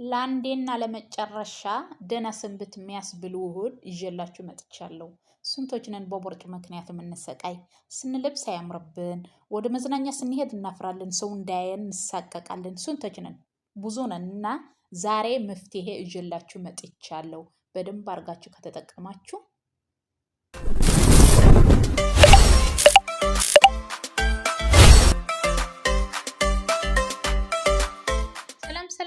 ለአንዴና ለመጨረሻ ደህና ሰንብት የሚያስብሉ እሁድ ይዤላችሁ መጥቻለሁ። ስንቶች ነን በቦርጭ ምክንያት የምንሰቃይ? ስንለብስ አያምርብን፣ ወደ መዝናኛ ስንሄድ እናፍራለን፣ ሰው እንዳያየን እንሳቀቃለን። ስንቶች ነን? ብዙ ነን እና ዛሬ መፍትሄ ይዤላችሁ መጥቻለሁ። በደንብ አድርጋችሁ ከተጠቀማችሁ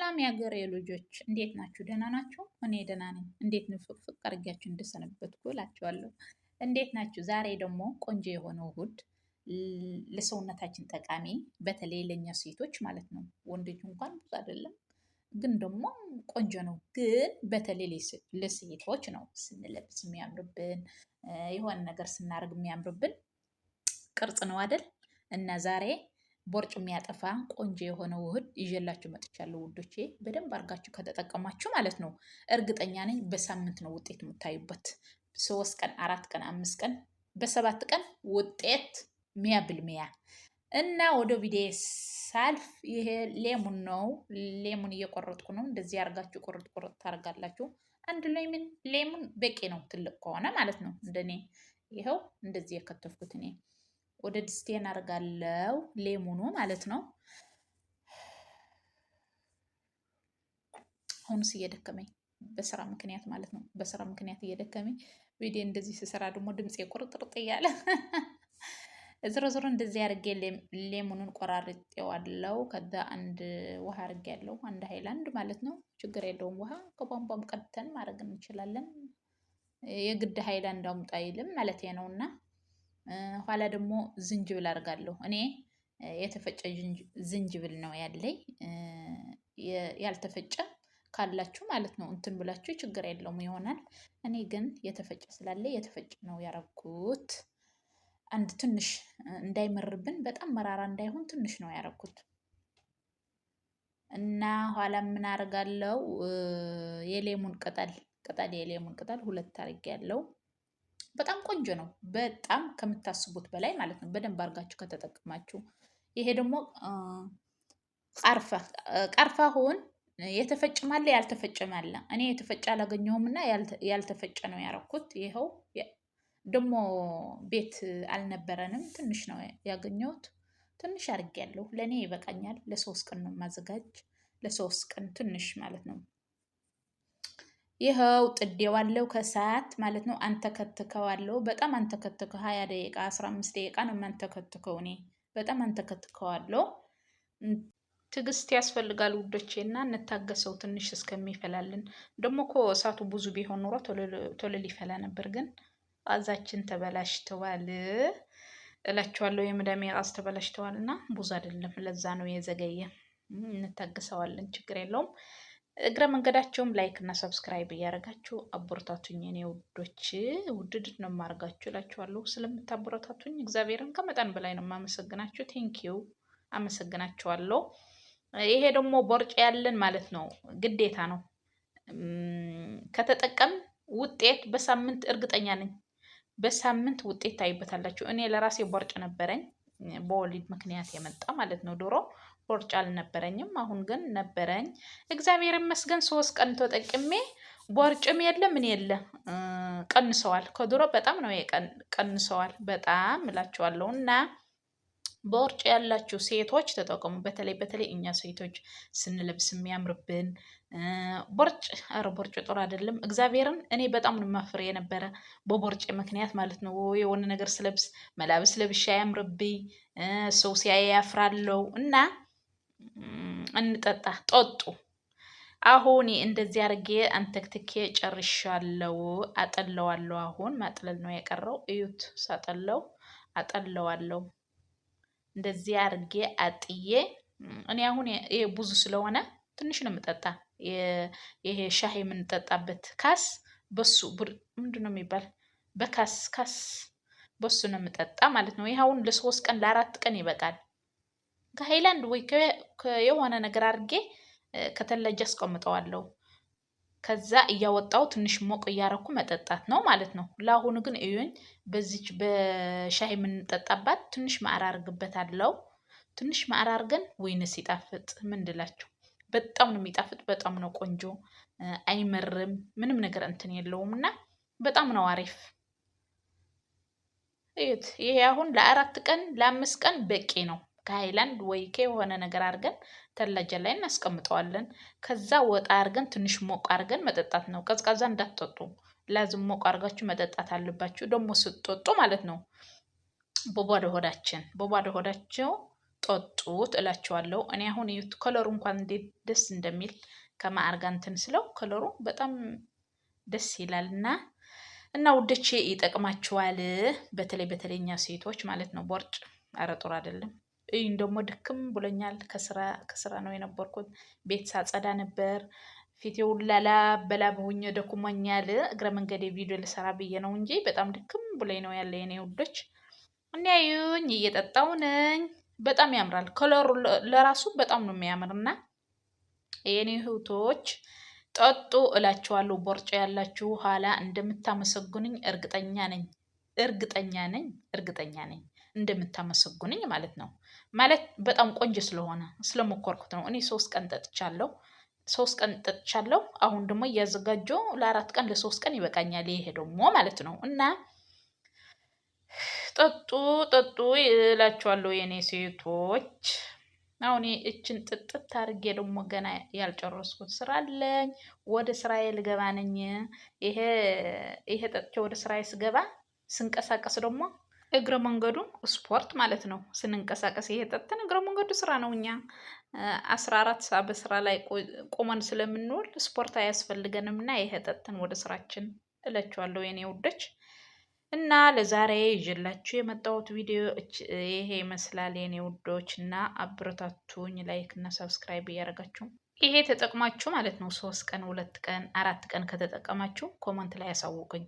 ሰላም የሀገሬ ልጆች እንዴት ናችሁ? ደህና ናችሁ? እኔ ደህና ነኝ። እንዴት ነው ፍቅፍቅ አድርጋችሁ እንደሰነበትኩ እላችኋለሁ። እንዴት ናችሁ? ዛሬ ደግሞ ቆንጆ የሆነው እሁድ ለሰውነታችን ጠቃሚ በተለይ ለእኛ ሴቶች ማለት ነው። ወንዶች እንኳን ብዙ አይደለም፣ ግን ደግሞ ቆንጆ ነው። ግን በተለይ ለሴቶች ነው ስንለብስ የሚያምርብን፣ የሆነ ነገር ስናደርግ የሚያምርብን ቅርጽ ነው አይደል? እና ዛሬ ቦርጭ የሚያጠፋ ቆንጆ የሆነው ውህድ ይዤላችሁ መጥቻለሁ ውዶቼ። በደንብ አድርጋችሁ ከተጠቀማችሁ ማለት ነው እርግጠኛ ነኝ በሳምንት ነው ውጤት የምታዩበት። 3 ቀን 4 ቀን 5 ቀን በ7 ቀን ውጤት ሚያ ብልሚያ። እና ወደ ቪዲዮ ሳልፍ ይሄ ሌሙን ነው። ሌሙን እየቆረጥኩ ነው። እንደዚህ አድርጋችሁ ቁርጥ ቁርጥ ታደርጋላችሁ። አንድ ሌሙን በቂ ነው፣ ትልቅ ከሆነ ማለት ነው። እንደኔ ይኸው እንደዚህ የከተፍኩት እኔ ወደ ድስቴ እናደርጋለሁ። ሌሙኑ ማለት ነው። አሁንስ እየደከመኝ በስራ ምክንያት ማለት ነው። በስራ ምክንያት እየደከመኝ ቪዲዮ እንደዚህ ስሰራ ደግሞ ድምፄ ቁርጥርጥ እያለ ዝሮ ዝሮ እንደዚህ አድርጌ ሌሙኑን ቆራርጬዋለሁ። ከዛ አንድ ውሃ አድርጌያለሁ፣ አንድ ሃይላንድ ማለት ነው። ችግር የለውም። ውሃ ከቧንቧም ቀድተን ማድረግ እንችላለን። የግድ ሃይላንድ አምጣ አይልም ማለት ነውና ኋላ ደግሞ ዝንጅብል አድርጋለሁ። እኔ የተፈጨ ዝንጅብል ነው ያለኝ። ያልተፈጨ ካላችሁ ማለት ነው እንትን ብላችሁ ችግር የለውም ይሆናል። እኔ ግን የተፈጨ ስላለ የተፈጨ ነው ያረኩት። አንድ ትንሽ እንዳይመርብን፣ በጣም መራራ እንዳይሆን ትንሽ ነው ያረኩት። እና ኋላ ምን አደርጋለሁ? የሌሙን ቅጠል የሌሙን ቅጠል 2 አድርጌያለሁ። በጣም ቆንጆ ነው። በጣም ከምታስቡት በላይ ማለት ነው። በደንብ አድርጋችሁ ከተጠቀማችሁ። ይሄ ደግሞ ቀርፋ ሆን የተፈጨም አለ ያልተፈጨም አለ። እኔ የተፈጨ አላገኘሁም እና ያልተፈጨ ነው ያረኩት። ይኸው ደግሞ ቤት አልነበረንም፣ ትንሽ ነው ያገኘሁት። ትንሽ አድርጌያለሁ። ለእኔ ይበቃኛል። ለ3 ቀን ነው ማዘጋጅ። ለ3 ቀን ትንሽ ማለት ነው። ይኸው ጥዴዋለሁ ከሰዓት ማለት ነው። አንተከትከዋለሁ። በጣም አንተከትከው 20 ደቂቃ 15 ደቂቃ ነው አንተከትከው። እኔ በጣም አንተከትከዋለሁ። ትዕግስት ያስፈልጋል ውዶቼ፣ እና እንታገሰው ትንሽ እስከሚፈላልን። ደግሞ እኮ እሳቱ ብዙ ቢሆን ኖሮ ቶሎ ሊፈላ ነበር። ግን ቃዛችን ተበላሽተዋል እላችኋለሁ። የመዳሜ ቃዝ ተበላሽተዋል እና ብዙ አይደለም፣ ለዛ ነው የዘገየ። እንታገሰዋለን፣ ችግር የለውም። እግረ መንገዳቸውም ላይክ እና ሰብስክራይብ እያደረጋችሁ አበረታቱኝ። እኔ ውዶች ውድድ ነው የማደርጋችሁ እላችኋለሁ። ስለምታበረታቱኝ እግዚአብሔርን ከመጠን በላይ ነው የማመሰግናችሁ። ቴንኪው፣ አመሰግናችኋለሁ። ይሄ ደግሞ ቦርጭ ያለን ማለት ነው ግዴታ ነው ከተጠቀም ውጤት በሳምንት እርግጠኛ ነኝ በሳምንት ውጤት ታይበታላችሁ። እኔ ለራሴ ቦርጭ ነበረኝ፣ በወሊድ ምክንያት የመጣ ማለት ነው። ድሮ ቦርጭ አልነበረኝም፣ አሁን ግን ነበረኝ። እግዚአብሔር ይመስገን 3 ቀን ተጠቅሜ ቦርጭም የለ ምን የለ ቀንሰዋል። ከድሮ በጣም ነው ቀንሰዋል፣ በጣም እላችኋለሁ። እና ቦርጭ ያላችሁ ሴቶች ተጠቀሙ። በተለይ እኛ ሴቶች ስንለብስ የሚያምርብን ቦርጭ ጥሩ አይደለም። እግዚአብሔርን እኔ በጣም ነው ማፍሬ የነበረ በቦርጭ ምክንያት ማለት ነው። የሆነ ነገር ስለብስ መላብስ ለብሻ ያምርብኝ፣ ሰው ሲያይ ያፍራለው። እና እንጠጣ ጠጡ። አሁን እንደዚህ አድርጌ አንተክትኬ ጨርሻለሁ። አጠለዋለሁ። አሁን ማጥለል ነው የቀረው። እዩት፣ ሳጠለው አጠለዋለሁ። እንደዚህ አድርጌ አጥዬ እኔ አሁን ይሄ ብዙ ስለሆነ ትንሽ ነው የምጠጣ። ይሄ ሻይ የምንጠጣበት ካስ በሱ ምንድነው የሚባል በካስ በሱ ነው የምጠጣ ማለት ነው። ይሄ አሁን ለ3 ቀን ለ4 ቀን ይበቃል። ከሃይላንድ ወይ የሆነ ነገር አድርጌ ከተለጀ አስቀምጠዋለሁ። ከዛ እያወጣው ትንሽ ሞቅ እያረኩ መጠጣት ነው ማለት ነው። ለአሁኑ ግን እዩኝ፣ በዚች በሻይ የምንጠጣባት ትንሽ ማዕር አድርግበታለሁ። ትንሽ ማዕር አድርገን ወይንስ ሲጣፍጥ ምን እንድላችሁ። በጣም ነው የሚጣፍጥ፣ በጣም ነው ቆንጆ፣ አይመርም፣ ምንም ነገር እንትን የለውም እና በጣም ነው አሪፍ። እዩት። ይሄ አሁን ለ4 ቀን ለ5 ቀን በቂ ነው። ከሃይላንድ ወይ ከሆነ ነገር አድርገን ተላጃ ላይ እናስቀምጠዋለን። ከዛ ወጣ አድርገን ትንሽ ሞቅ አድርገን መጠጣት ነው። ቀዝቃዛ እንዳትጠጡ፣ ላዝም ሞቅ አድርጋችሁ መጠጣት አለባችሁ። ደግሞ ስትጠጡ ማለት ነው በባዶ ሆዳቸው ጠጡት እላቸዋለሁ። እኔ አሁን እዩት ከለሩ እንኳን እንዴት ደስ እንደሚል ከማዕር ጋር እንትን ስለው ከለሩ በጣም ደስ ይላል እና ውዶቼ ይጠቅማችኋል። በተለይ እኛ ሴቶች ማለት ነው። ቦርጭ ኧረ ጥሩ አይደለም። ይህን ደግሞ ድክም ብሎኛል። ከስራ ነው የነበርኩት። ቤት ሳጸዳ ነበር። ፊቴ ውላላ በላብ ሆኜ ደክሞኛል። እግረ መንገዴ ቪዲዮ ልሰራ ብዬ ነው እንጂ በጣም ድክም ብሎኝ ነው ያለ የኔ ውዶች። እና ይሁኝ እየጠጣው ነኝ። በጣም ያምራል። ከለሩ ለራሱ በጣም ነው የሚያምርና የኔ እህቶች ጠጡ እላችኋለሁ። ቦርጫ ያላችሁ ኋላ እንደምታመሰግኑኝ እርግጠኛ ነኝ እንደምታመሰግኑኝ ማለት ነው። ማለት በጣም ቆንጆ ስለሆነ ስለሞከርኩት ነው። እኔ 3 ቀን ጠጥቻለሁ። አሁን ደግሞ እያዘጋጀው ለ4 ቀን ለ3 ቀን ይበቃኛል። ይሄ ደግሞ ማለት ነው እና ጠጡ እላችኋለሁ የኔ ሴቶች። አሁን እችን ጥጥት አድርጌ ደግሞ ገና ያልጨረስኩት ስራ አለኝ። ወደ ስራዬ ልገባ ነኝ። ይሄ ጠጥቼ ወደ ስራዬ ስገባ ስንቀሳቀስ ደግሞ እግረ መንገዱ ስፖርት ማለት ነው። ስንንቀሳቀስ ይሄ ጠጥተን እግረ መንገዱ ስራ ነው። እኛ 14 ሰዓት በስራ ላይ ቆመን ስለምንውል ስፖርት አያስፈልገንም እና ይሄ ጠጥተን ወደ ስራችን እላችኋለሁ የኔ ውዶች። እና ለዛሬ ይዤላችሁ የመጣሁት ቪዲዮ ይሄ ይመስላል የኔ ውዶች። እና አብረታቱኝ፣ ላይክ እና ሰብስክራይብ እያደረጋችሁ ይሄ ተጠቅማችሁ ማለት ነው 3 ቀን 2 ቀን 4 ቀን ከተጠቀማችሁ ኮመንት ላይ ያሳውቁኝ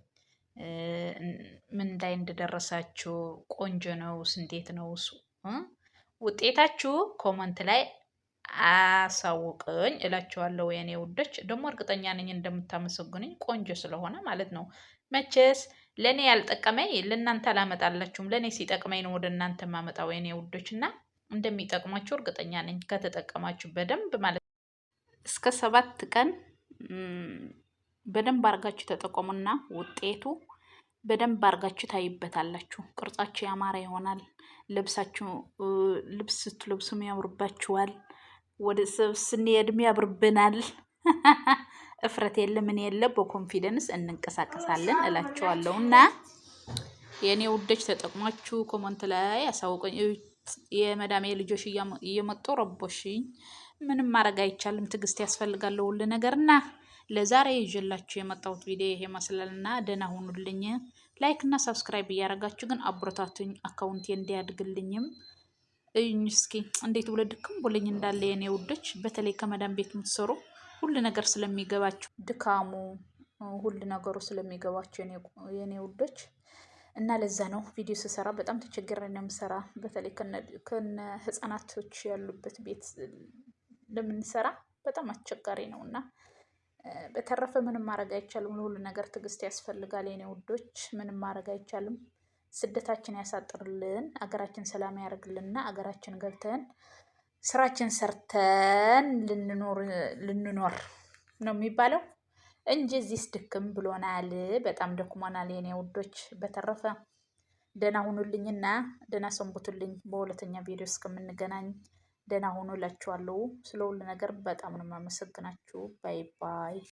ምን ላይ እንደደረሳችሁ። ቆንጆ ነው እንዴት ነው ውጤታችሁ? ኮመንት ላይ አሳውቅኝ እላችኋለሁ የኔ ውዶች። ደግሞ እርግጠኛ ነኝ እንደምታመሰግኑኝ ቆንጆ ስለሆነ ማለት ነው። መቼስ ለእኔ ያልጠቀመኝ ለእናንተ አላመጣላችሁም። ለእኔ ሲጠቅመኝ ነው ወደ እናንተ ማመጣው የኔ ውዶች። እና እንደሚጠቅማችሁ እርግጠኛ ነኝ ከተጠቀማችሁ በደንብ ማለት ነው። እስከ 7 ቀን በደንብ አርጋችሁ ተጠቀሙና ውጤቱ በደንብ አርጋችሁ ታይበታላችሁ። ቅርጻችሁ ያማረ ይሆናል። ልብስ ስትለብሱም ያምርባችኋል። ወደ ስንሄድም ያምርብናል። እፍረት የለ ምን የለ በኮንፊደንስ እንንቀሳቀሳለን እላችኋለሁ። እና የኔ ውዶች ተጠቅማችሁ ኮመንት ላይ ያሳውቁኝ። የመዳሜ ልጆች እየመጡ ረቦሽኝ። ምንም ማድረግ አይቻልም። ትዕግስት ያስፈልጋል ሁሉ ነገርና ለዛሬ ይዤላችሁ የመጣሁት ቪዲዮ ይሄ መስላልና ደህና ሁኑልኝ። ላይክ እና ሰብስክራይብ እያደረጋችሁ ግን አብሮታቱኝ አካውንቴ እንዲያድግልኝም እዩኝ እስኪ እንዴት ብሎ ድክም ብሎኝ እንዳለ የኔ ውዶች። በተለይ ከመዳም ቤት የምትሰሩ ሁሉ ነገር ስለሚገባችሁ ድካሙ ሁሉ ነገሩ ስለሚገባችሁ የኔ ውዶች። እና ለዛ ነው ቪዲዮ ስሰራ በጣም ተቸግሬ ነው የምሰራ። በተለይ ከነ ህፃናቶች ያሉበት ቤት ለምንሰራ በጣም አስቸጋሪ ነው እና በተረፈ ምንም ማድረግ አይቻልም። ለሁሉ ነገር ትዕግስት ያስፈልጋል የኔ ውዶች። ምንም ማድረግ አይቻልም። ስደታችን ያሳጥርልን፣ አገራችን ሰላም ያደርግልንና አገራችን ገብተን ስራችን ሰርተን ልንኖር ነው የሚባለው እንጂ እዚህስ ድክም ብሎናል። በጣም ደክሞናል የኔ ውዶች። በተረፈ ደህና ሁኑልኝና ደህና ሰንብቱልኝ። በሁለተኛ ቪዲዮ እስከምንገናኝ ደህና ሁኑ እላችኋለሁ። ስለ ሁሉ ነገር በጣም ነው የማመሰግናችሁ። ባይ ባይ።